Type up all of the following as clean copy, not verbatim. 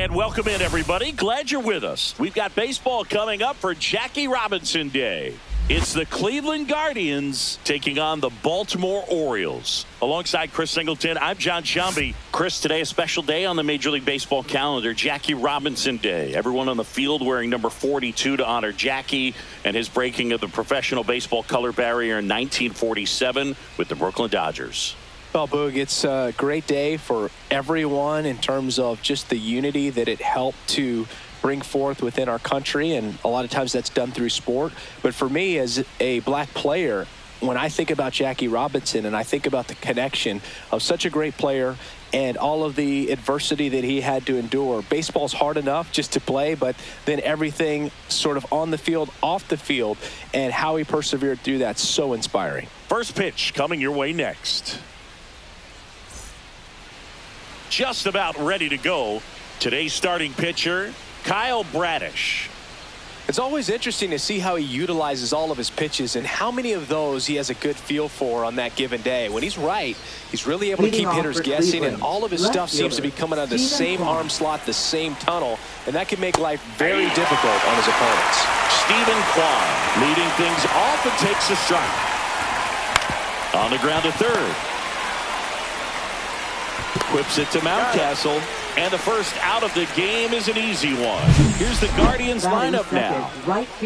And welcome in, everybody. Glad you're with us. We've got baseball coming up for Jackie Robinson Day. It's the Cleveland Guardians taking on the Baltimore Orioles. Alongside Chris Singleton, I'm John Shambi. Chris, today a special day on the Major League Baseball calendar, Jackie Robinson Day. Everyone on the field wearing number 42 to honor Jackie and his breaking of the professional baseball color barrier in 1947 with the Brooklyn Dodgers. Well, Boog, it's a great day for everyone in terms of just the unity that it helped to bring forth within our country, and a lot of times that's done through sport. But for me, as a black player, when I think about Jackie Robinson and I think about the connection of such a great player and all of the adversity that he had to endure, baseball's hard enough just to play, but then everything sort of on the field, off the field, and how he persevered through that, so inspiring. First pitch coming your way next. Just about ready to go. Today's starting pitcher, Kyle Bradish. It's always interesting to see how he utilizes all of his pitches and how many of those he has a good feel for on that given day. When he's right, he's really able to keep hitters guessing, and all of his stuff seems to be coming out of the same arm slot, the same tunnel, and that can make life very difficult on his opponents. Stephen Kwan leading things off and takes a strike. On the ground to third. Whips it to Mountcastle, and the first out of the game is an easy one. Here's the Guardians lineup now.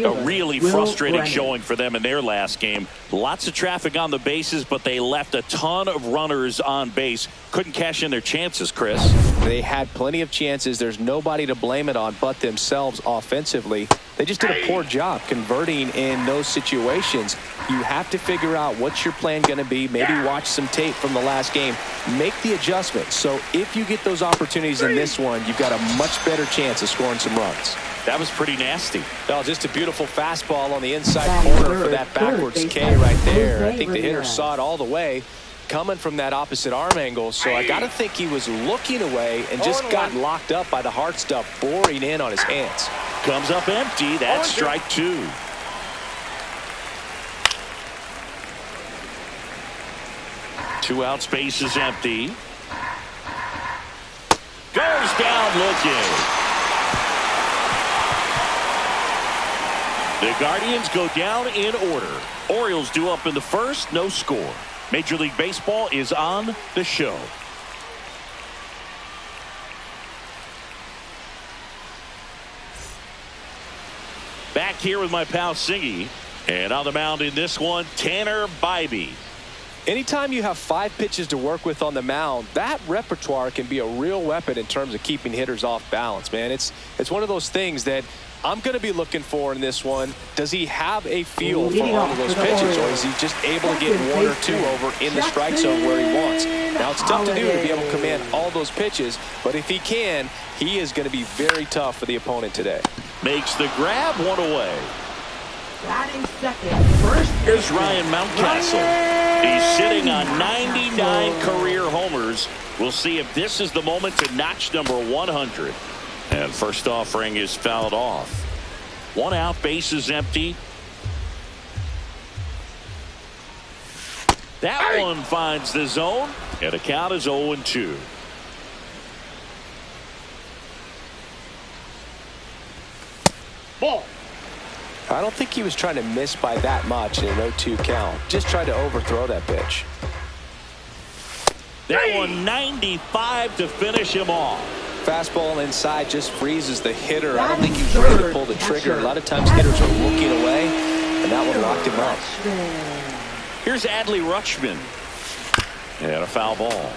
A really frustrating showing for them in their last game. Lots of traffic on the bases, but they left a ton of runners on base. Couldn't cash in their chances, Chris. They had plenty of chances. There's nobody to blame it on but themselves offensively. They just did a poor job converting in those situations. You have to figure out what's your plan going to be. Maybe watch some tape from the last game. Make the adjustment. So if you get those opportunities in this one, you've got a much better chance of scoring some runs. That was pretty nasty. Well, just a beautiful fastball on the inside corner for that backwards K right there. I think the hitter saw it all the way coming from that opposite arm angle. So I got to think he was looking away and just got locked up by the hard stuff boring in on his hands. Comes up empty. That's strike two. Two out, space is empty. Goes down looking. The Guardians go down in order. Orioles due up in the first, no score. Major League Baseball is on the show. Back here with my pal Singy. And on the mound in this one, Tanner Bybee. Anytime you have 5 pitches to work with on the mound, that repertoire can be a real weapon in terms of keeping hitters off balance, man. It's one of those things that I'm going to be looking for in this one. Does he have a feel for all of those pitches, or is he just able to get 1 or 2 over in the strike zone where he wants? Now, it's tough to do to be able to command all those pitches, but if he can, he is going to be very tough for the opponent today. Makes the grab, 1 away. Batting second, first. Here's Ryan Mountcastle. He's sitting on 99 career homers. We'll see if this is the moment to notch number 100. And first offering is fouled off. 1 out, bases empty. That one finds the zone, and the count is 0-2. Ball. I don't think he was trying to miss by that much in an 0-2 count. Just tried to overthrow that pitch. That one 95 to finish him off. Fastball inside just freezes the hitter. I don't think he's ready to pull the trigger. A lot of times hitters are looking away, and that one locked him up. Here's Adley Rutschman. And a foul ball.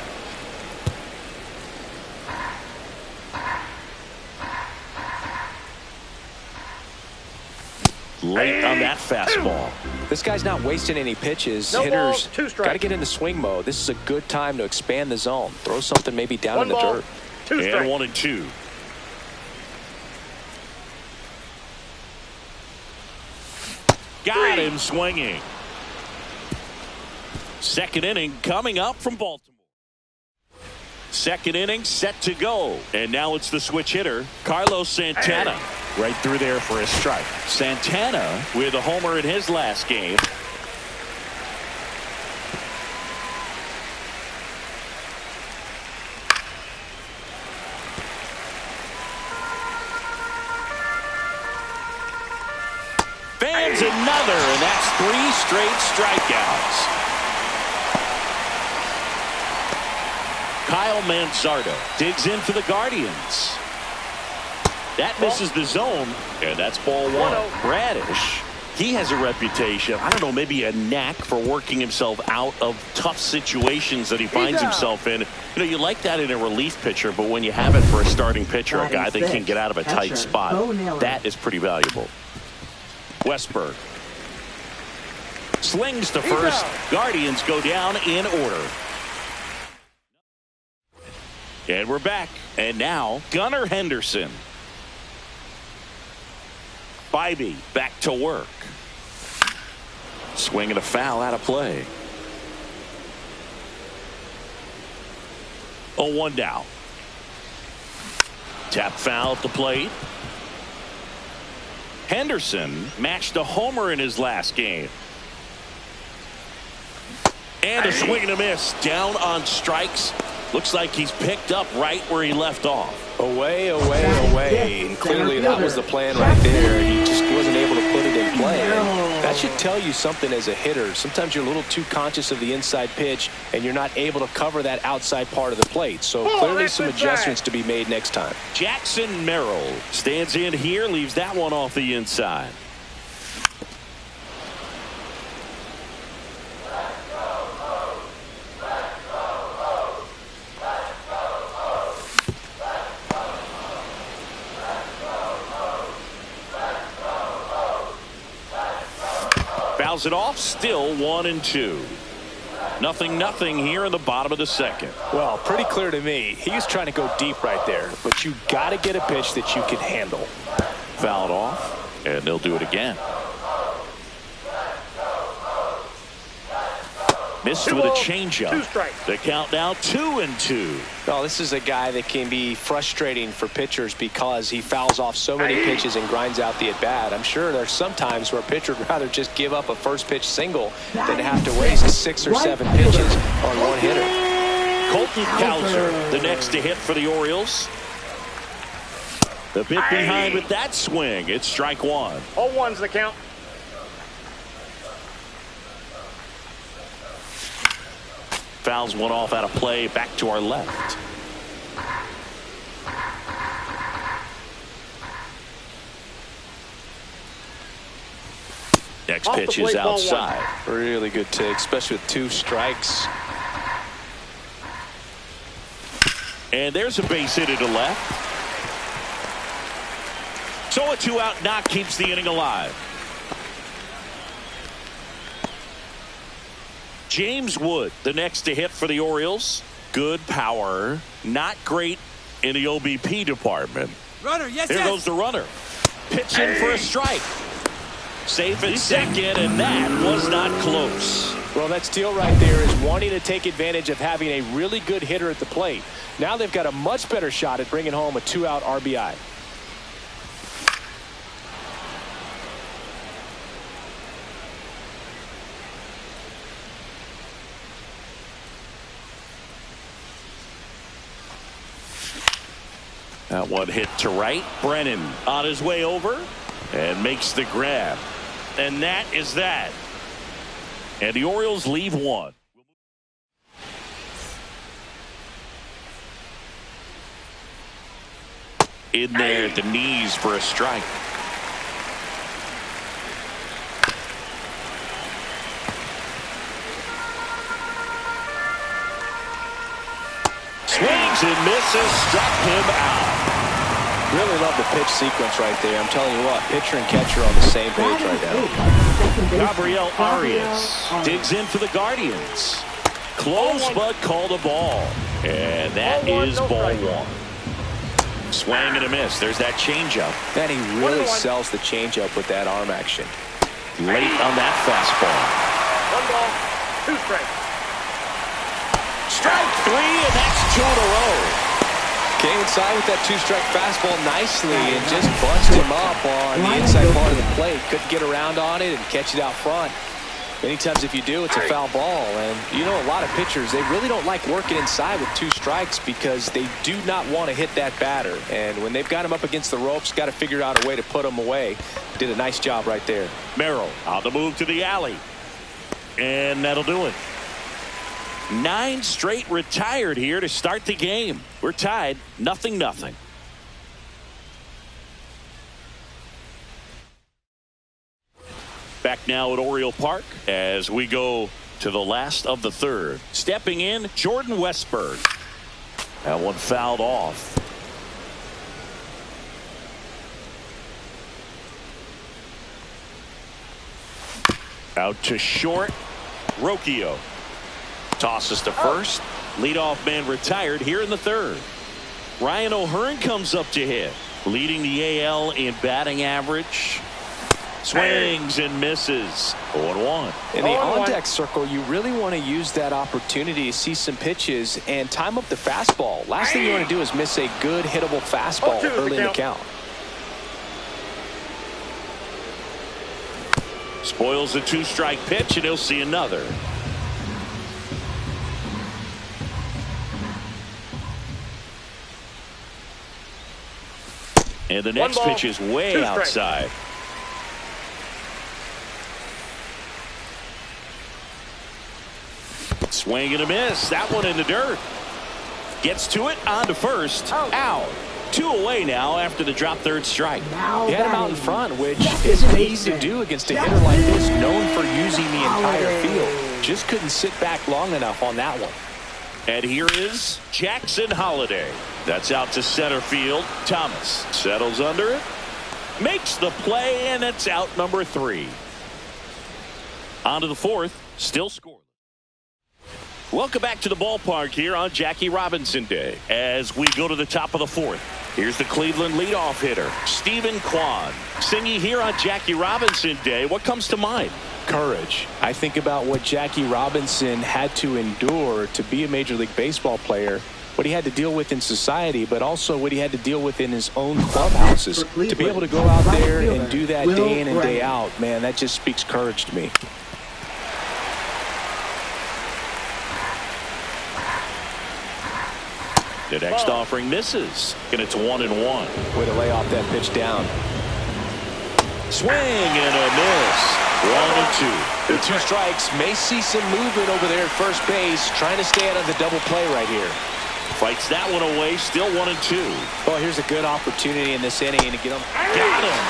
Late on that fastball. This guy's not wasting any pitches. No Hitters got to get into swing mode. This is a good time to expand the zone. Throw something maybe down in the dirt. And 1-2. Got him swinging. Second inning coming up from Baltimore. Second inning set to go. And now it's the switch hitter, Carlos Santana. Right through there for a strike. Santana with a homer in his last game. Lands another, and that's 3 straight strikeouts. Kyle Manzardo digs in for the Guardians. That misses the zone, and that's ball 1. Radish, he has a reputation, I don't know, maybe a knack for working himself out of tough situations that he finds himself in. You know, you like that in a relief pitcher, but when you have it for a starting pitcher, a guy that can get out of a tight spot, that is pretty valuable. Westberg slings to first. Guardians go down in order. And we're back. And now, Gunnar Henderson. Bybee back to work. Swinging a foul out of play. 0-1 down. Tap foul at the plate. Henderson matched a homer in his last game. And a swing and a miss. Down on strikes. Looks like he's picked up right where he left off. Away. And clearly that was the plan right there. He just wasn't able to put it in play. And that should tell you something as a hitter. Sometimes you're a little too conscious of the inside pitch, and you're not able to cover that outside part of the plate. So clearly some adjustments to be made next time. Jackson Merrill stands in here, leaves that one off the inside. Fouls it off, still 1-2. Nothing here in the bottom of the second. Well, pretty clear to me. He's trying to go deep right there, but you got to get a pitch that you can handle. Fouled off, and they'll do it again. Missed with a changeup. The count now 2-2. Well, this is a guy that can be frustrating for pitchers because he fouls off so many pitches and grinds out the at-bat. I'm sure there's some times where a pitcher would rather just give up a first pitch single than to have to waste 6 or 7 pitches on one hitter. Colton Cowser, the next to hit for the Orioles. The bit behind with that swing. It's strike 1. 0-1's the count. Fouls one off out of play, back to our left. Next pitch is outside. Really good take, especially with 2 strikes. And there's a base hit to left. So a 2-out knock keeps the inning alive. James Wood, the next to hit for the Orioles. Good power. Not great in the OBP department. Runner, yes, There goes the runner. Pitching for a strike. Safe at second, and that was not close. Well, that steal right there is wanting to take advantage of having a really good hitter at the plate. Now they've got a much better shot at bringing home a 2-out RBI. That one hit to right. Brennan on his way over and makes the grab. And that is that. And the Orioles leave one. In there at the knees for a strike. Swings and misses, struck him out. Really love the pitch sequence right there. I'm telling you what, pitcher and catcher on the same page right now. Gabriel Arias digs in for the Guardians. Close but called a ball. And that is ball 1. Swing and a miss. There's that changeup. And he really sells the changeup with that arm action. Late on that fastball. 1 ball, 2 strikes. Strike 3, and that's 2 in a row. Came inside with that 2-strike fastball nicely and just bunched him up on the inside part of the plate. Couldn't get around on it and catch it out front. Many times if you do, it's a foul ball. And you know, a lot of pitchers, they really don't like working inside with 2 strikes because they do not want to hit that batter. And when they've got him up against the ropes, got to figure out a way to put him away. Did a nice job right there. Merrill on the move to the alley. And that'll do it. 9 straight retired here to start the game. We're tied 0-0. Back now at Oriole Park as we go to the last of the 3rd. Stepping in, Jordan Westburg. That one fouled off. Out to short. Rocchio tosses to first. Leadoff man retired here in the 3rd. Ryan O'Hearn comes up to hit. Leading the AL in batting average. Swings and misses. 0-1. In the on-deck circle, you really want to use that opportunity to see some pitches and time up the fastball. Last thing you want to do is miss a good hittable fastball early in the count. Spoils the 2-strike pitch, and he'll see another. And the next pitch is way outside. Swing and a miss. That one in the dirt. Gets to it, on to first. Out. 2 away now after the drop 3rd strike. He had him out in front, which isn't easy to do against a hitter like this, known for using the entire field. Just couldn't sit back long enough on that one. And here is Jackson Holliday. That's out to center field. Thomas settles under it. Makes the play, and it's out number 3. On to the 4th. Still scoreless. Welcome back to the ballpark here on Jackie Robinson Day as we go to the top of the 4th. Here's the Cleveland leadoff hitter, Stephen Kwan. Singy here on Jackie Robinson Day. What comes to mind? Courage. I think about what Jackie Robinson had to endure to be a Major League Baseball player, what he had to deal with in society, but also what he had to deal with in his own clubhouses. To be able to go out there and do that day in and day out, man, that just speaks courage to me. The next offering misses, and it's 1-1. Way to lay off that pitch down. Swing and a miss. 1-2. The 2 strikes may see some movement over there at first base, trying to stay out of the double play right here. Fights that one away, still 1-2. Well, here's a good opportunity in this inning to get him. Got him.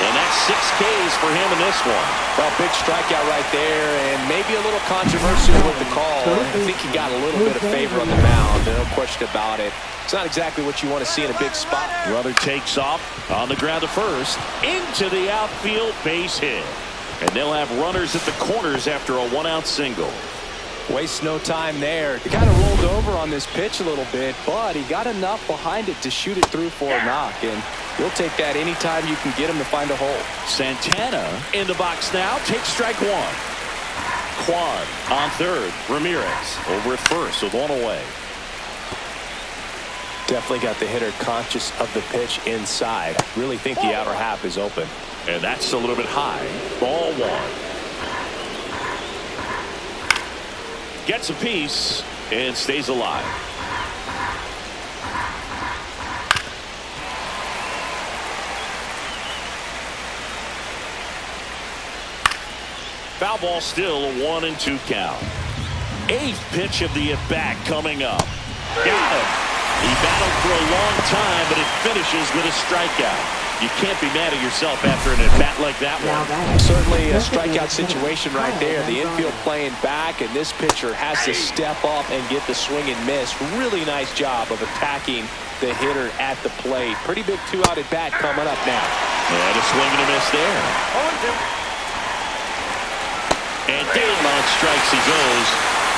And that's 6 Ks for him in this one. Well, big strikeout right there, and maybe a little controversial with the call. I think he got a little bit of favor on the mound, no question about it. It's not exactly what you want to see in a big spot. Runner takes off on the ground to first, into the outfield, base hit. And they'll have runners at the corners after a 1-out single. Waste no time there. He kind of rolled over on this pitch a little bit, but he got enough behind it to shoot it through for a knock, and you'll take that anytime you can get him to find a hole. Santana in the box now, takes strike 1. Kwan on 3rd. Ramirez over at first with 1 away. Definitely got the hitter conscious of the pitch inside. Really think the outer half is open. And that's a little bit high. Ball 1. Gets a piece and stays alive. Foul ball, still a 1-2 count. 8th pitch of the at-bat coming up. Got him. He battled for a long time, but it finishes with a strikeout. You can't be mad at yourself after an at-bat like that one. Certainly a strikeout situation right there. The infield playing back, and this pitcher has to step up and get the swing and miss. Really nice job of attacking the hitter at the plate. Pretty big 2-out at-bat coming up now. And a swing and a miss there. And down on strikes he goes.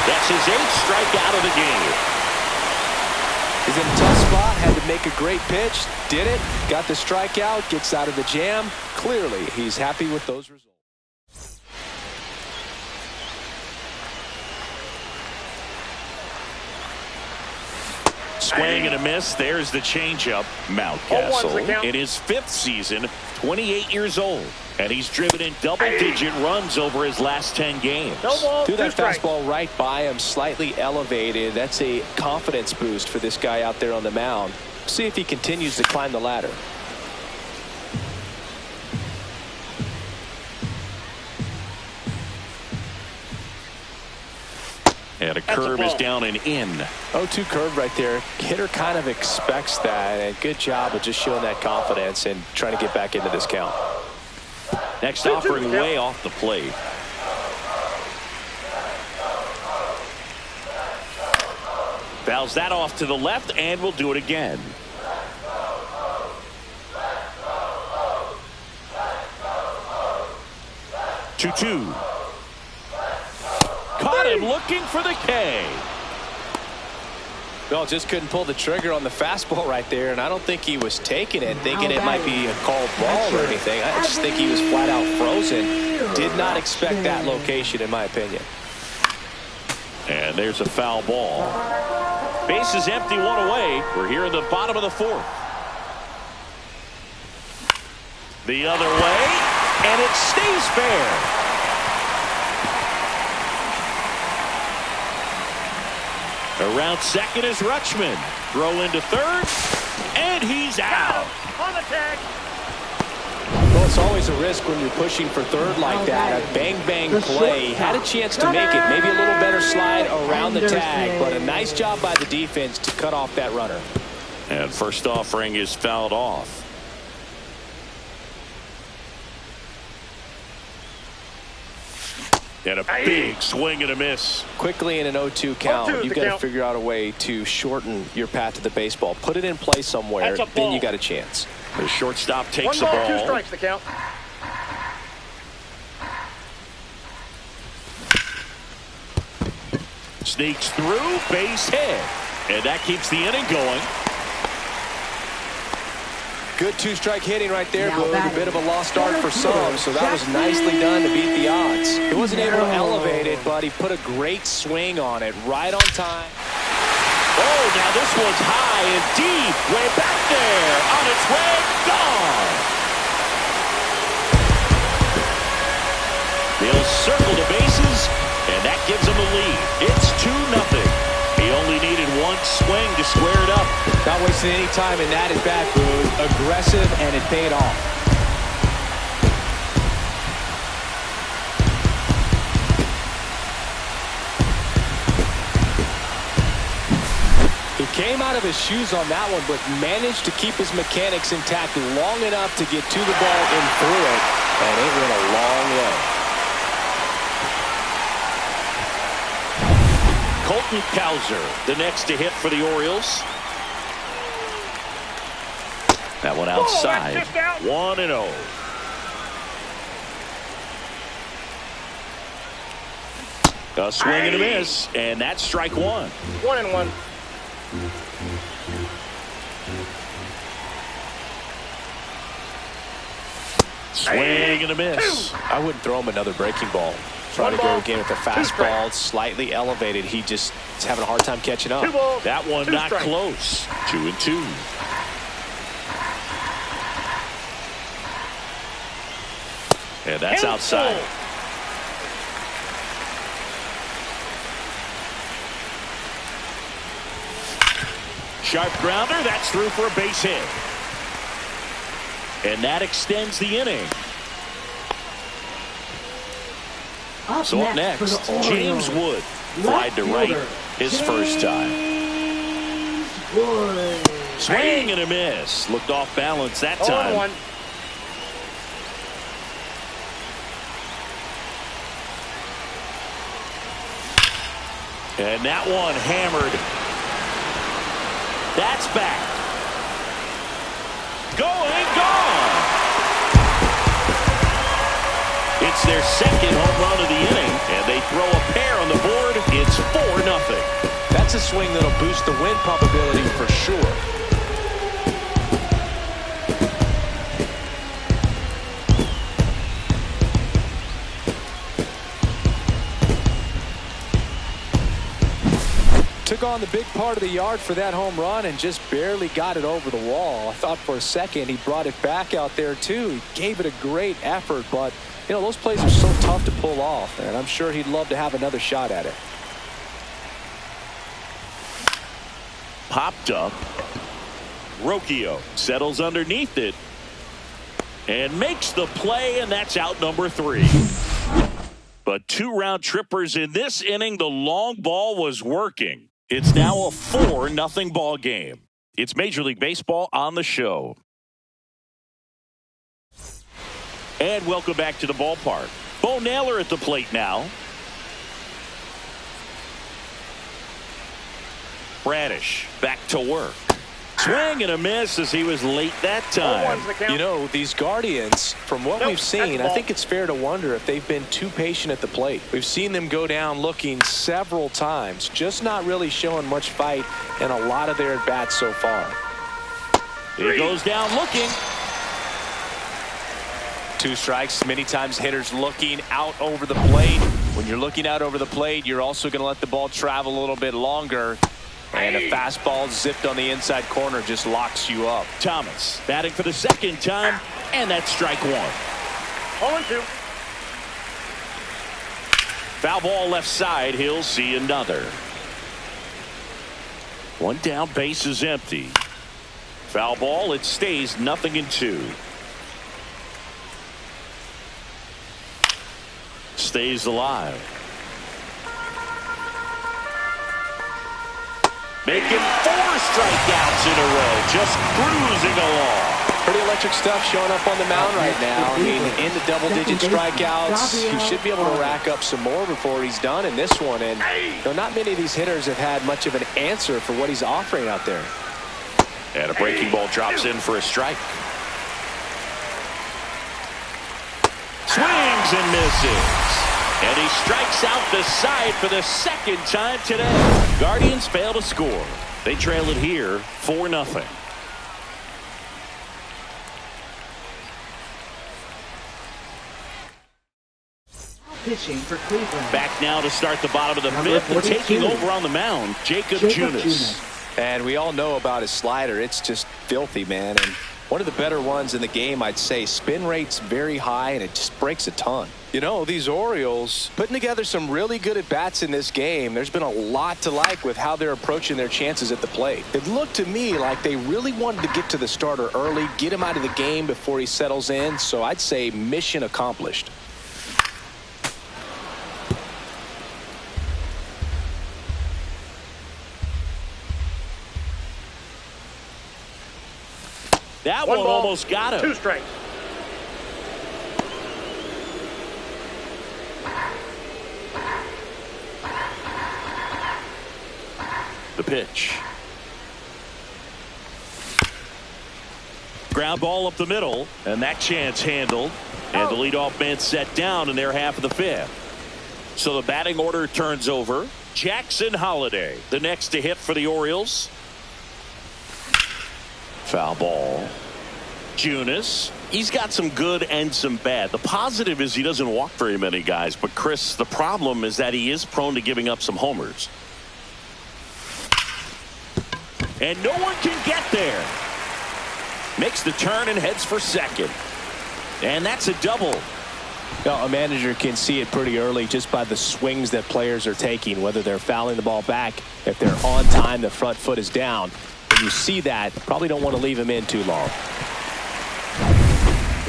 That's his 8th strikeout of the game. He's in a tough spot, had to make a great pitch, did it, got the strikeout, gets out of the jam. Clearly, he's happy with those results. swing and a miss. There's the changeup. Mountcastle in his 5th season, 28 years old. And he's driven in double-digit runs over his last 10 games. Threw that fastball right by him, slightly elevated. That's a confidence boost for this guy out there on the mound. See if he continues to climb the ladder. And a curve is down and in. 0-2 curve right there. Hitter kind of expects that, and good job of just showing that confidence and trying to get back into this count. Next offering way off the plate. Fouls that off to the left, and we'll do it again. Two. Caught him looking for the K. Well, just couldn't pull the trigger on the fastball right there, and I don't think he was taking it, thinking it might be a called ball or anything. I just think he was flat out frozen. Did not expect that location, in my opinion. And there's a foul ball. Base is empty, 1 away. We're here in the bottom of the 4th. The other way, and it stays fair. Around second is Rutschman. Throw into third, and he's out. On the tag. Well, it's always a risk when you're pushing for third like that. A bang-bang play. Had a chance to make it. Maybe a little better slide around the tag, but a nice job by the defense to cut off that runner. And first offering is fouled off. And a big swing and a miss. Quickly in an 0-2 count, you've got to figure out a way to shorten your path to the baseball. Put it in play somewhere, then you got a chance. The shortstop takes the 1 ball. ball, 2 strikes the count. Sneaks through, base hit. And that keeps the inning going. Good 2-strike hitting right there, Boog. A bit of a lost start for some, so that was nicely done to beat the odds. He wasn't able to elevate it, but he put a great swing on it right on time. Oh, now this one's high and deep. Way back there. On its way, gone. They'll circle the bases, and that gives them the lead. It's 2-0. He only needed 1 swing to square it up. Not wasting any time, and that is back, Boog. Aggressive, and it paid off. He came out of his shoes on that one, but managed to keep his mechanics intact long enough to get to the ball and through it, and it went a long way. Colton Cowser, the next to hit for the Orioles. That one outside. 1-0. A swing and a miss, and that's strike 1. 1-1. Swing and a miss. I wouldn't throw him another breaking ball. Trying to go again with the fastball, slightly elevated. He just is having a hard time catching up. That one not close. 2-2. And that's outside. Sharp grounder. That's through for a base hit. And that extends the inning. So up next, James Wood. Flied to right his first time. Swing and a miss. Looked off balance that time. And that one hammered. That's back. Going, gone. It's their second home run of the inning, and they throw a pair on the board. It's 4-0. That's a swing that'll boost the win probability for sure. Took took on the big part of the yard for that home run and just barely got it over the wall. I thought for a second he brought it back out there too. He gave it a great effort, but you know, those plays are so tough to pull off, and I'm sure he'd love to have another shot at it. Popped up. Rocchio settles underneath it and makes the play, and that's out number 3. But 2 round trippers in this inning. The long ball was working. It's now a 4-0 ball game. It's Major League Baseball on the show. And welcome back to the ballpark. Bo Naylor at the plate now. Bradish back to work. Swing and a miss as he was late that time. You know, these Guardians, from what we've seen, I think it's fair to wonder if they've been too patient at the plate. We've seen them go down looking several times, just not really showing much fight in a lot of their at-bats so far. He goes down looking. 2 strikes. Many times hitters looking out over the plate. When you're looking out over the plate, you're also going to let the ball travel a little bit longer. And a fastball zipped on the inside corner just locks you up. Thomas batting for the 2nd time, and that's strike 1. 0-2. Foul ball left side. He'll see another. 1 down, base is empty. Foul ball. It stays 0-2. Stays alive. Making 4 strikeouts in a row, just cruising along. Pretty electric stuff showing up on the mound right now. I mean, in the double-digit strikeouts, he should be able to rack up some more before he's done in this one. And you know, not many of these hitters have had much of an answer for what he's offering out there. And a breaking ball drops in for a strike. Swings and misses. And he strikes out the side for the 2nd time today. Guardians fail to score. They trail it here 4-0. Pitching for Cleveland. Back now to start the bottom of the 5th and taking over on the mound, Jacob Junis. And we all know about his slider. It's just filthy, man. And one of the better ones in the game, I'd say. Spin rate's very high, and it just breaks a ton. You know, these Orioles putting together some really good at-bats in this game. There's been a lot to like with how they're approaching their chances at the plate. It looked to me like they really wanted to get to the starter early, get him out of the game before he settles in. So I'd say mission accomplished. That 1 one ball, almost got him. 2 strikes. The pitch. Ground ball up the middle, and that chance handled. And the leadoff man set down in their half of the 5th. So the batting order turns over. Jackson Holliday, the next to hit for the Orioles. Foul ball. Junis. He's got some good and some bad. The positive is he doesn't walk very many guys. But, Chris, the problem is that he is prone to giving up some homers. And no one can get there. Makes the turn and heads for 2nd. And that's a double. Now, a manager can see it pretty early just by the swings that players are taking, whether they're fouling the ball back, if they're on time, the front foot is down. When you see that, probably don't want to leave him in too long.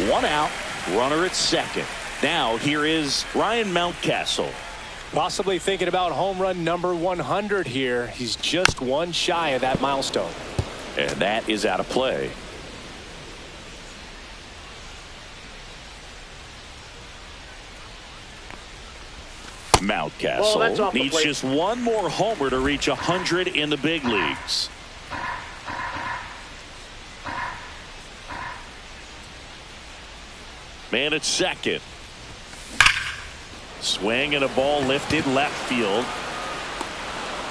1 out, runner at 2nd. Now here is Ryan Mountcastle. Possibly thinking about home run number 100 here. He's just 1 shy of that milestone. And that is out of play. Mountcastle needs just 1 more homer to reach 100 in the big leagues. Man at 2nd. Swing and a ball lifted left field.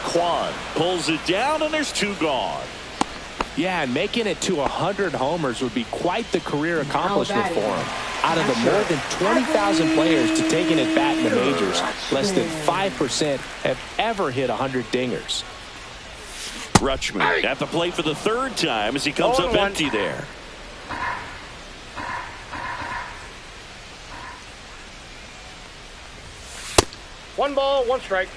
Kwan pulls it down, and there's 2 gone. Yeah, and making it to 100 homers would be quite the career accomplishment for him. Out of the more than 20,000 players to take an at-bat in the majors, less than 5% have ever hit 100 dingers. Rutschman at the plate for the third time as he comes up empty there. One ball, one strike.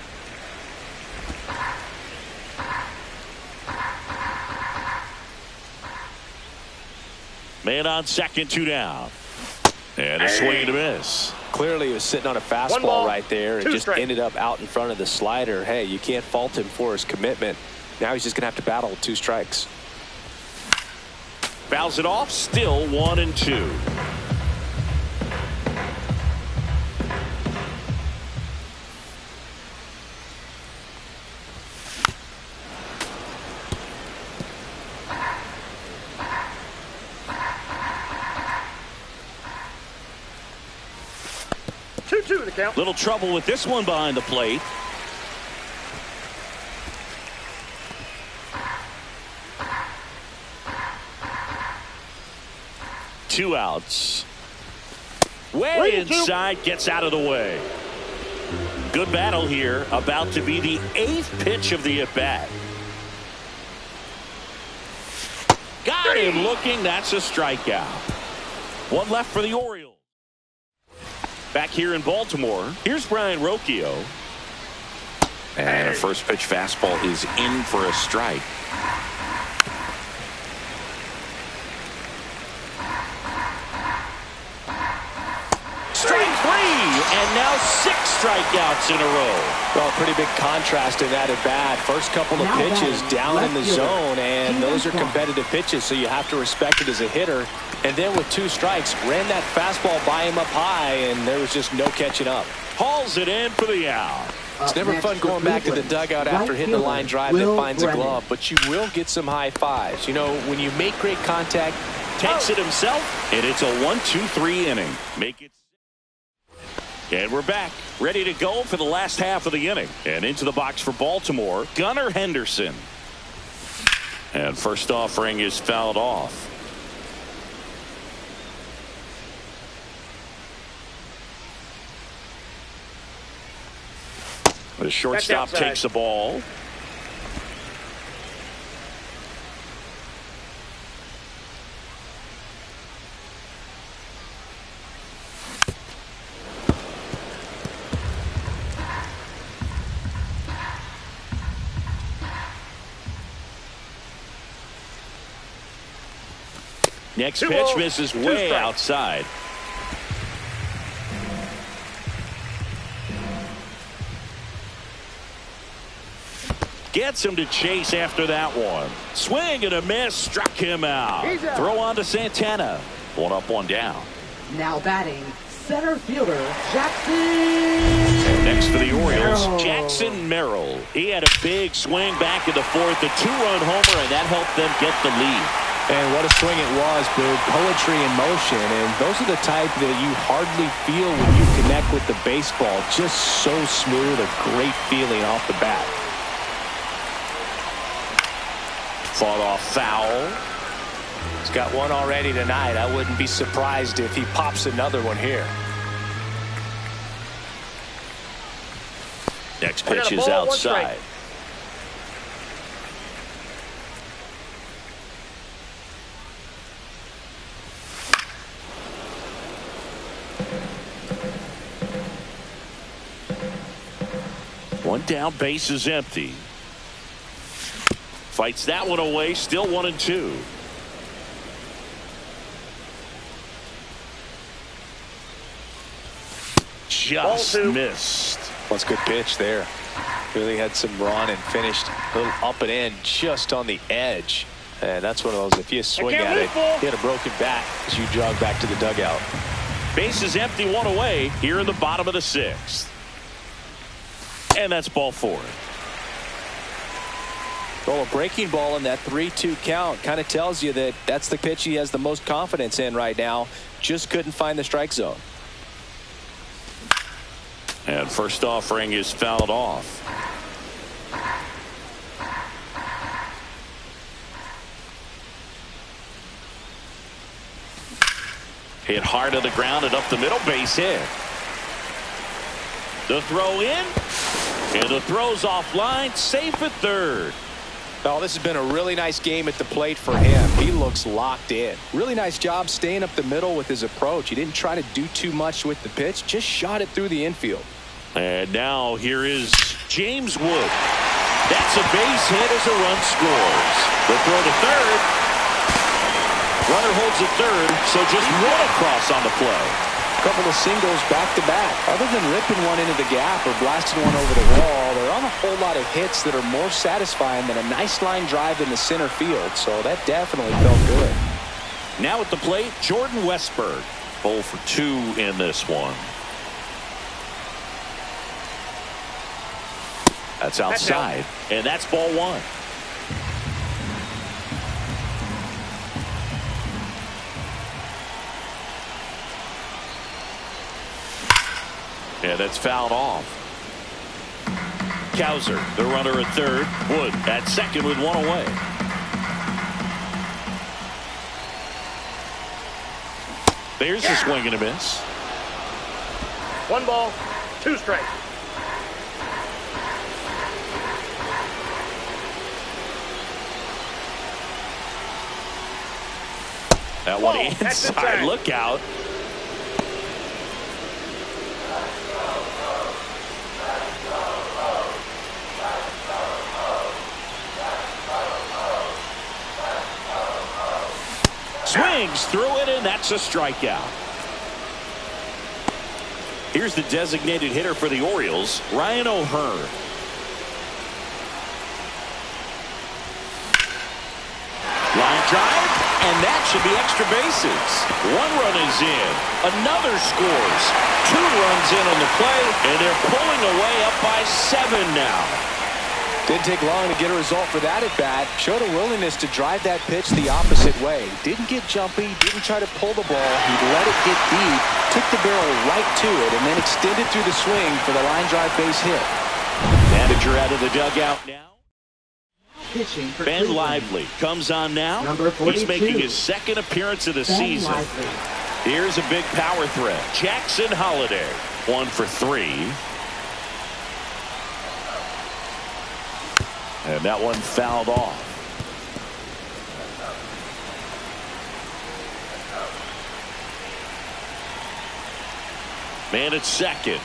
Man on second, 2 down. And a swing and a miss. Clearly he was sitting on a fastball right there and just ended up out in front of the slider. Hey, you can't fault him for his commitment. Now he's just going to have to battle with 2 strikes. Fouls it off, still 1-2. Two the count. Little trouble with this one behind the plate. Two outs. Way inside, gets out of the way. Good battle here. About to be the 8th pitch of the at-bat. Got him looking. That's a strikeout. One left for the Orioles. Back here in Baltimore, here's Brian Rocchio. And a first pitch fastball is in for a strike. Strike 3, and now 6 strikeouts in a row. Well, pretty big contrast in that at bat. First couple of pitches down in the zone, and those are competitive pitches, so you have to respect it as a hitter. And then with 2 strikes, ran that fastball by him up high, and there was just no catching up. Hauls it in for the out. It's never fun going back to the dugout after hitting a line drive that finds a glove, but you will get some high fives. You know, when you make great contact, takes it himself, and it's a 1-2-3 inning. Make it. And we're back, ready to go for the last half of the inning. And into the box for Baltimore, Gunnar Henderson. And first offering is fouled off. The shortstop takes the ball. Next pitch misses way outside. Gets him to chase after that one. Swing and a miss, struck him out. Throw on to Santana. 1 up, 1 down. Now batting, center fielder Jackson. And next for the Orioles, Jackson Merrill. He had a big swing back in the 4th, a 2-run homer, and that helped them get the lead. And what a swing it was, Boog. Poetry in motion. And those are the type that you hardly feel when you connect with the baseball. Just so smooth, a great feeling off the bat. Fought off foul. He's got one already tonight. I wouldn't be surprised if he pops another one here. Next pitch is outside. One down, base is empty. Fights that one away, still 1-2. Just missed. Well, it's a good pitch there. Really had some run and finished a little up and in just on the edge. And that's one of those, if you swing at it, hit a broken bat as you jog back to the dugout. Base is empty, 1 away here in the bottom of the 6th. And that's ball 4. Well, a breaking ball in that 3-2 count kind of tells you that that's the pitch he has the most confidence in right now. Just couldn't find the strike zone. And first offering is fouled off. Hit hard to the ground and up the middle, base hit. The throw in, and the throw's offline, safe at third. Oh, this has been a really nice game at the plate for him. He looks locked in. Really nice job staying up the middle with his approach. He didn't try to do too much with the pitch, just shot it through the infield. And now here is James Wood. That's a base hit as a run scores. The throw to third. Runner holds at third, so just one across on the play. Couple of singles back-to-back. Other than ripping one into the gap or blasting one over the wall, there aren't a whole lot of hits that are more satisfying than a nice line drive in the center field, so that definitely felt good. Now at the plate, Jordan Westberg. 0 for 2 in this one. That's outside, and that's ball one. And that's fouled off. Cowser, the runner at third. Wood at second with one away. There's a swing and a miss. 1 ball, 2 strikes. That one inside. Look out. Swings through it, and that's a strikeout. Here's the designated hitter for the Orioles, Ryan O'Hearn. Line drive, and that should be extra bases. 1 run is in. Another scores. 2 runs in on the play, and they're pulling away up by 7 now. Didn't take long to get a result for that at bat. Showed a willingness to drive that pitch the opposite way. Didn't get jumpy, didn't try to pull the ball. He let it get deep, took the barrel right to it, and then extended through the swing for the line drive base hit. Manager out of the dugout now. Pitching for Ben Cleveland. Lively comes on now. Number 42. He's making his 2nd appearance of the Ben season. Lively. Here's a big power threat. Jackson Holiday, 1 for 3. And that one fouled off. Man at second.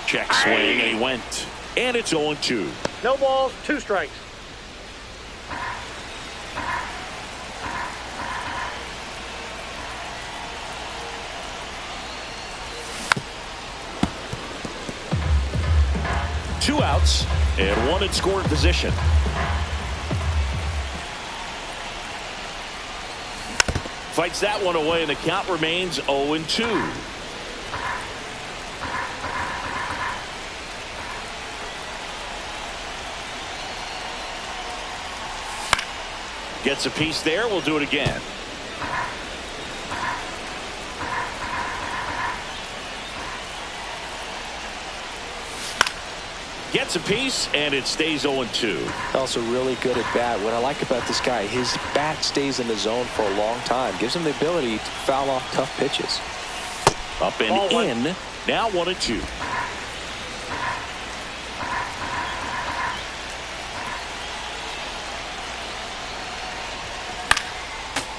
Check swing, and he went. And it's 0-2. No balls, 2 strikes. Two outs and 1 in scoring position. Fights that one away, and the count remains 0-2. Gets a piece there. We'll do it again. Gets a piece, and it stays 0-2. Also really good at bat. What I like about this guy, his bat stays in the zone for a long time. Gives him the ability to foul off tough pitches. Up and in. Now 1-2.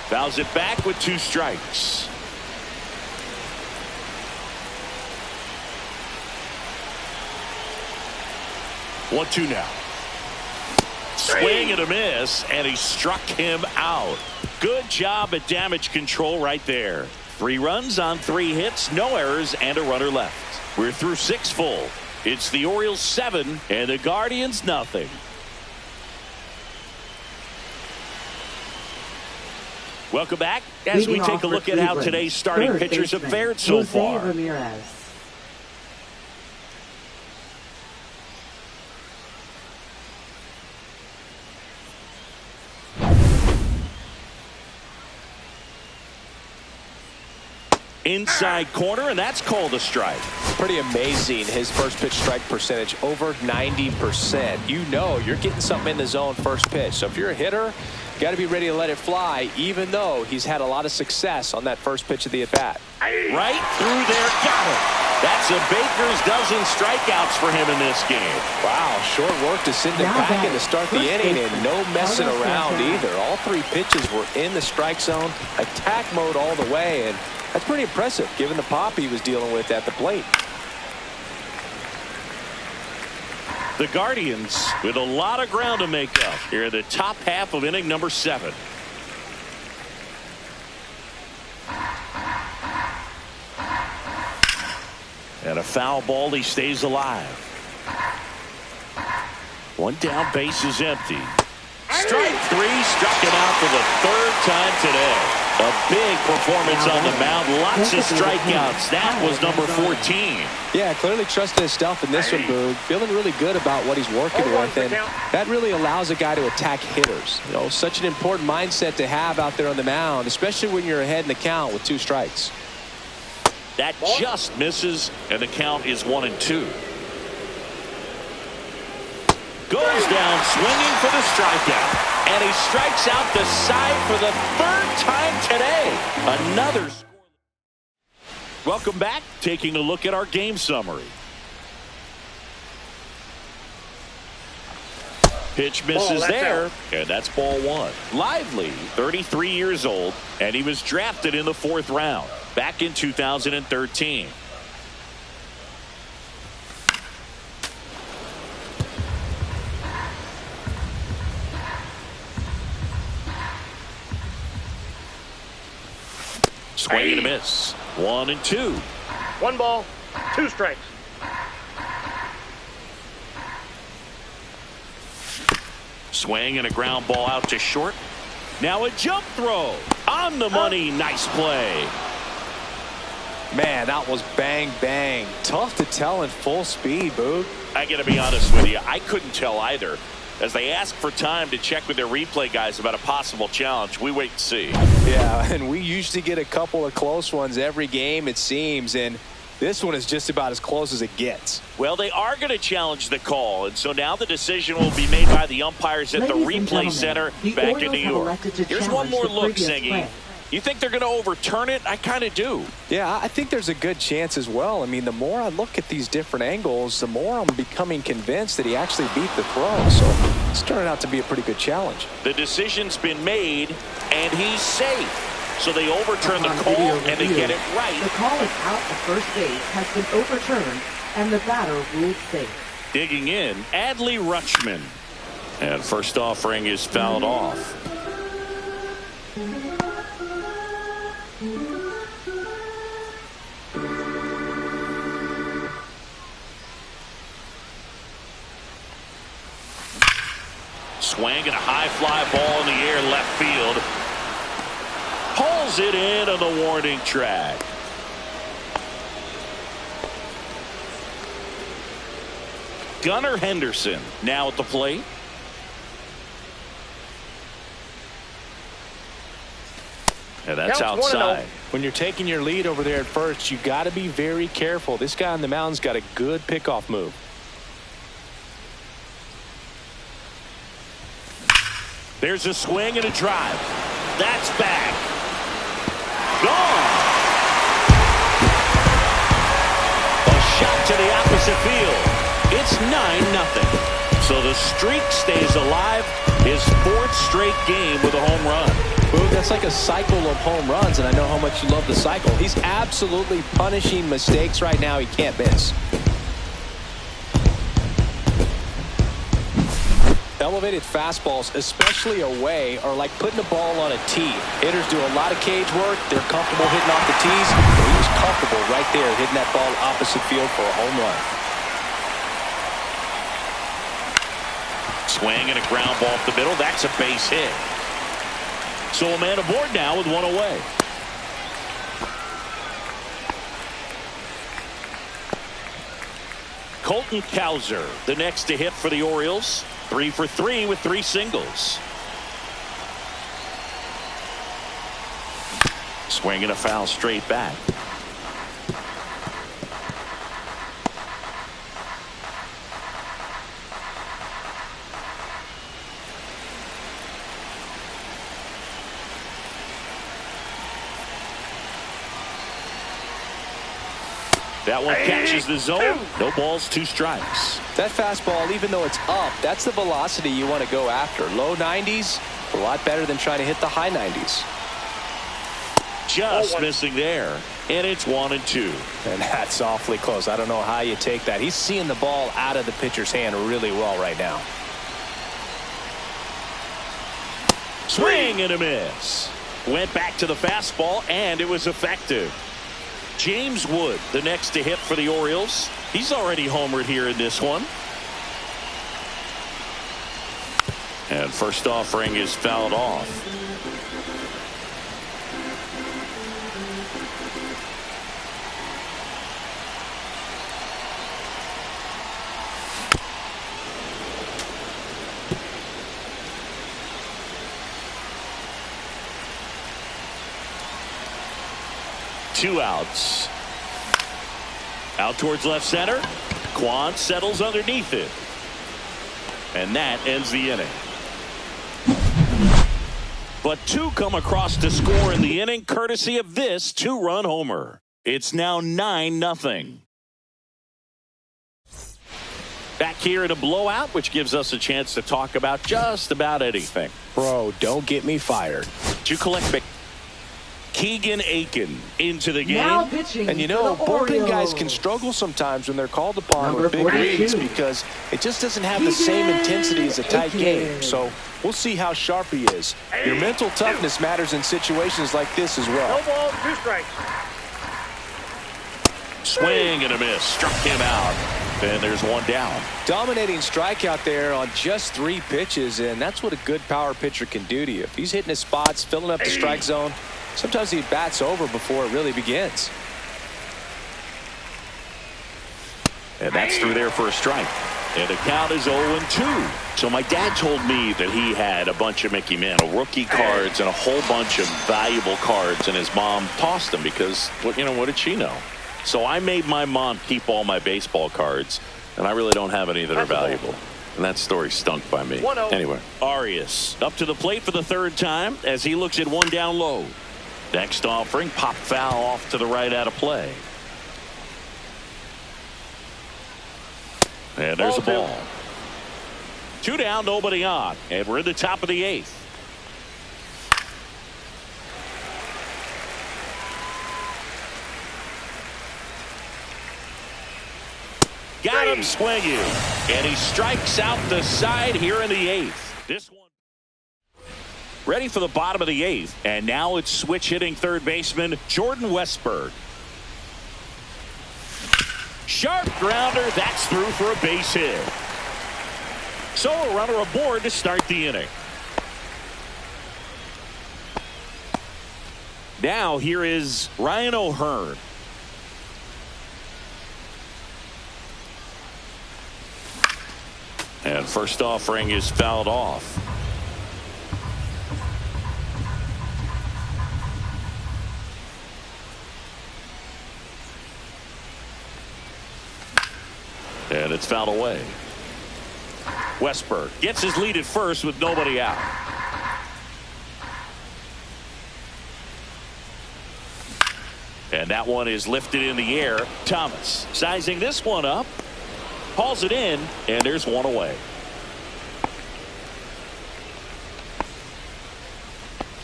Fouls it back with 2 strikes. One, 2 now. Swing and a miss, and he struck him out. Good job at damage control right there. 3 runs on 3 hits, no errors, and a runner left. We're through 6 full. It's the Orioles 7 and the Guardians nothing. Welcome back as we take a look at how today's starting pitchers have fared so far. Ramirez. Inside corner, and that's called a strike. Pretty amazing, his first pitch strike percentage, over 90%. You know you're getting something in the zone first pitch. So if you're a hitter, you got to be ready to let it fly, even though he's had a lot of success on that first pitch of the at-bat. Right through there, got it. That's a baker's dozen strikeouts for him in this game. Wow, short work to send him back in to start the inning, and no messing around either. All three pitches were in the strike zone, attack mode all the way, and that's pretty impressive given the pop he was dealing with at the plate. The Guardians with a lot of ground to make up here in the top half of inning number 7. And a foul ball, he stays alive. One down, base is empty. Strike 3, struck him out for the 3rd time today. A big performance on the mound, lots of strikeouts. That was number 14. Yeah, clearly trusting his stuff in this one, Boog. Feeling really good about what he's working with, and that really allows a guy to attack hitters. You know, such an important mindset to have out there on the mound, especially when you're ahead in the count with 2 strikes. That just misses, and the count is 1-2. Goes down swinging for the strikeout, and he strikes out the side for the 3rd time today. Another score. Welcome back. Taking a look at our game summary. Pitch misses there, and that's ball 1. Lively, 33 years old, and he was drafted in the 4th round back in 2013. Swing and a miss. 1-2. 1 ball, 2 strikes. Swing and a ground ball out to short. Now a jump throw on the money. Nice play. Man, that was bang, bang. Tough to tell in full speed, Boog. I got to be honest with you. I couldn't tell either. As they ask for time to check with their replay guys about a possible challenge, we wait and see. Yeah, and we usually get a couple of close ones every game, it seems, and this one is just about as close as it gets. Well, they are going to challenge the call, and so now the decision will be made by the umpires at the replay center back in New York. Here's one more look, Singy. You think they're going to overturn it? I kind of do. Yeah, I think there's a good chance as well. I mean, the more I look at these different angles, the more I'm becoming convinced that he actually beat the throw. So it's turning out to be a pretty good challenge. The decision's been made, and he's safe. So they overturn the call, and they get it right. The call is out at first base has been overturned, and the batter ruled safe. Digging in, Adley Rutschman. And first offering is fouled off. Swing and a high fly ball in the air left field. Pulls it in on the warning track. Gunnar Henderson now at the plate. And that's outside. When you're taking your lead over there at first, you got to be very careful. This guy on the mound's got a good pickoff move. There's a swing and a drive. That's back. Gone. A shot to the opposite field. It's 9-0. So the streak stays alive. His 4th straight game with a home run. Boog, that's like a cycle of home runs, and I know how much you love the cycle. He's absolutely punishing mistakes right now he can't miss. Elevated fastballs, especially away, are like putting the ball on a tee. Hitters do a lot of cage work. They're comfortable hitting off the tees. He was comfortable right there hitting that ball opposite field for a home run. Swing and a ground ball off the middle. That's a base hit. So a man aboard now with 1 away. Colton Cowser, the next to hit for the Orioles. 3 for 3 with 3 singles. Swing and a foul straight back. That one catches the zone. No balls, 2 strikes. That fastball, even though it's up, that's the velocity you want to go after. Low 90s, a lot better than trying to hit the high 90s. Just missing there. And it's 1-2. And that's awfully close. I don't know how you take that. He's seeing the ball out of the pitcher's hand really well right now. Swing and a miss. Went back to the fastball, and it was effective. James Wood, the next to hit for the Orioles. He's already homered here in this one. And first offering is fouled off. Two outs. Out towards left center. Kwan settles underneath it. And that ends the inning. But 2 come across to score in the inning, courtesy of this 2-run homer. It's now 9-0. Back here in a blowout, which gives us a chance to talk about just about anything. Bro, don't get me fired. Did you collect Keegan Aiken into the game? Now pitching And you know, for the bullpen Orioles. guys can struggle sometimes when they're called upon Number with big 42. leads because it just doesn't have the same intensity as a tight Aiken. game. So we'll see how sharp he is. Your mental toughness matters in situations like this as well. No balls, 2 strikes. Swing and a miss. Struck him out. And there's 1 down. Dominating strikeout there on just 3 pitches, and that's what a good power pitcher can do to you. If he's hitting his spots, filling up the strike zone, sometimes he bats over before it really begins. And that's through there for a strike. And the count is 0-2. So my dad told me that he had a bunch of Mickey Mantle rookie cards and a whole bunch of valuable cards, and his mom tossed them because, what did she know? So I made my mom keep all my baseball cards, and I really don't have any that are valuable. And that story stunk by me. 1-0. Anyway, Arias up to the plate for the 3rd time as he looks at 1 down low. Next offering, pop foul off to the right out of play. And there's a ball. 2 down, nobody on. And we're in the top of the 8th. Got him swinging. And he strikes out the side here in the 8th. This one ready for the bottom of the 8th. And now it's switch hitting third baseman Jordan Westburg. Sharp grounder. That's through for a base hit. So a runner aboard to start the inning. Now here is Ryan O'Hearn. And first offering is fouled off. And it's fouled away. Westburg gets his lead at first with nobody out. And that one is lifted in the air. Thomas sizing this one up. Hauls it in, and there's 1 away.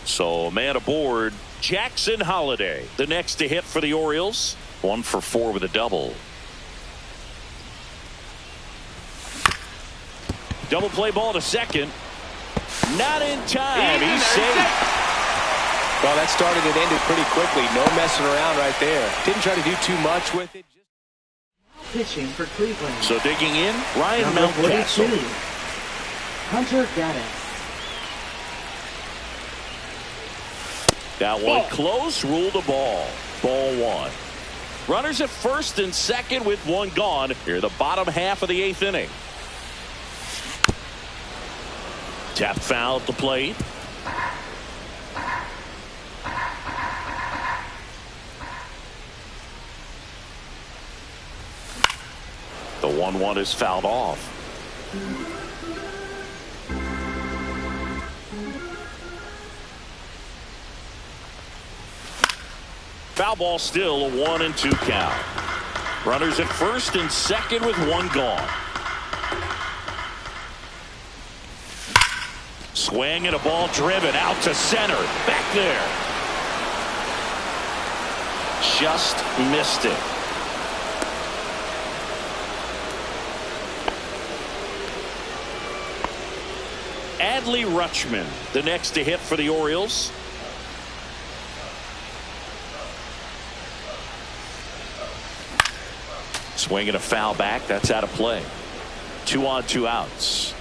So a man aboard, Jackson Holliday, the next to hit for the Orioles. 1 for 4 with a double. Double play ball to second. Not in time. He's safe. Well, that started and ended pretty quickly. No messing around right there. Didn't try to do too much with it. Pitching for Cleveland. So digging in, Ryan Number Mountcastle. 42, Hunter Gaddis. That one close, ruled a ball. Ball 1. Runners at first and second with 1 gone. Here the bottom half of the 8th inning. Tap foul at the plate. The 1-1 is fouled off. Foul ball still, a 1-2 count. Runners at first and second with one gone. Swing and a ball driven out to center. Back there. Just missed it. Adley Rutschman, the next to hit for the Orioles. Swinging a foul back. That's out of play. 2 on, 2 outs.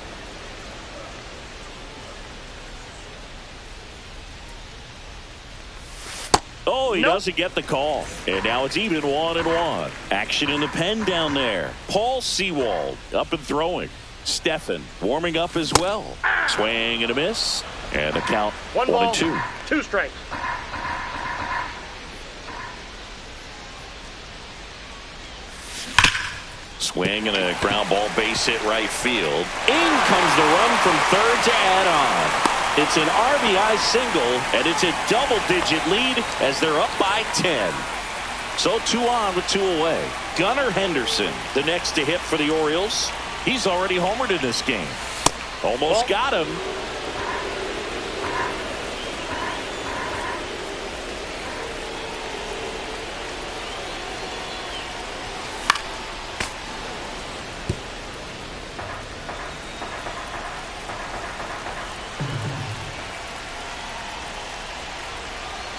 Oh, he doesn't get the call. And now it's even 1-1. Action in the pen down there. Paul Sewald up and throwing. Stephan warming up as well. Swing and a miss. And the count 1-2. 2 strikes. Swing and a ground ball base hit right field. In comes the run from third to add on. It's an RBI single, and it's a double-digit lead as they're up by 10. So 2 on with 2 away. Gunnar Henderson, the next to hit for the Orioles. He's already homered in this game. Almost got him.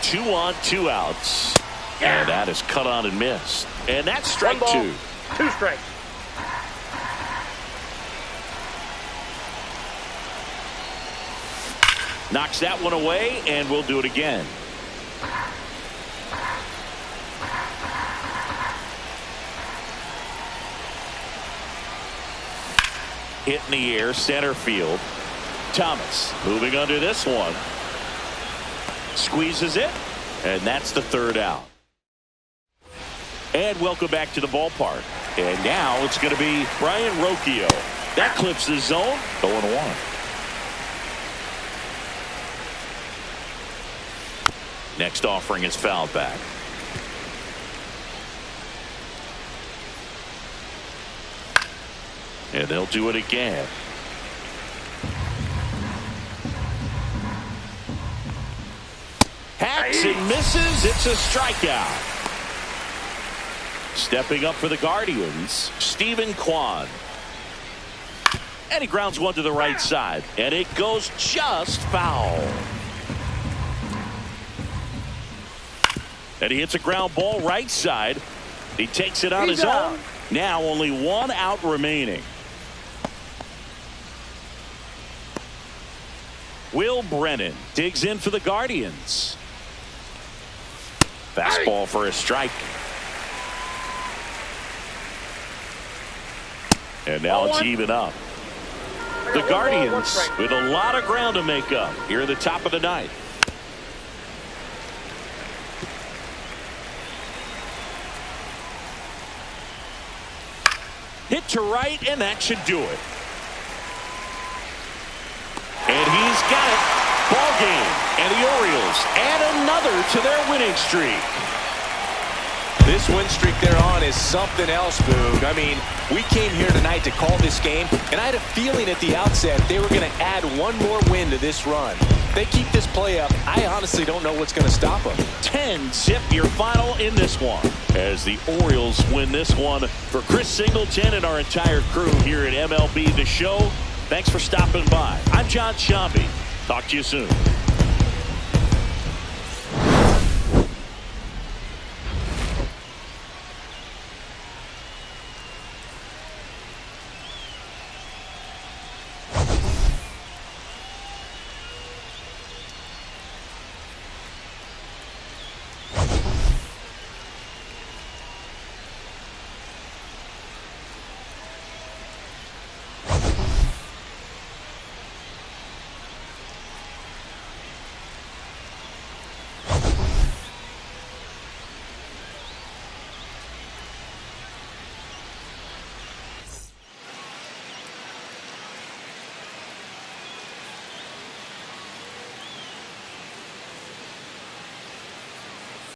Two on, 2 outs. And that is cut on and missed. And that's strike 2. 2 strikes. Knocks that one away, and we'll do it again. Hit in the air, center field. Thomas moving under this one. Squeezes it, and that's the 3rd out. And welcome back to the ballpark. And now it's going to be Brian Rocchio. That clips the zone. 0-1. Next offering is fouled back. And they'll do it again. Hacks and misses. It's a strikeout. Stepping up for the Guardians, Stephen Kwan. And he grounds one to the right side. And it goes just foul. And he hits a ground ball right side. He takes it on his own. Now only 1 out remaining. Will Brennan digs in for the Guardians. Fastball for a strike. And now it's even up. The Guardians with a lot of ground to make up here at the top of the 9th. Hit to right, and that should do it. And he's got it. Ball game. And the Orioles add another to their winning streak. This win streak they're on is something else, Boog. I mean, we came here tonight to call this game, and I had a feeling at the outset they were going to add one more win to this run. If they keep this play up, I honestly don't know what's going to stop them. 10-zip your final in this one. As the Orioles win this one. For Chris Singleton and our entire crew here at MLB The Show, thanks for stopping by. I'm John Shambi. Talk to you soon.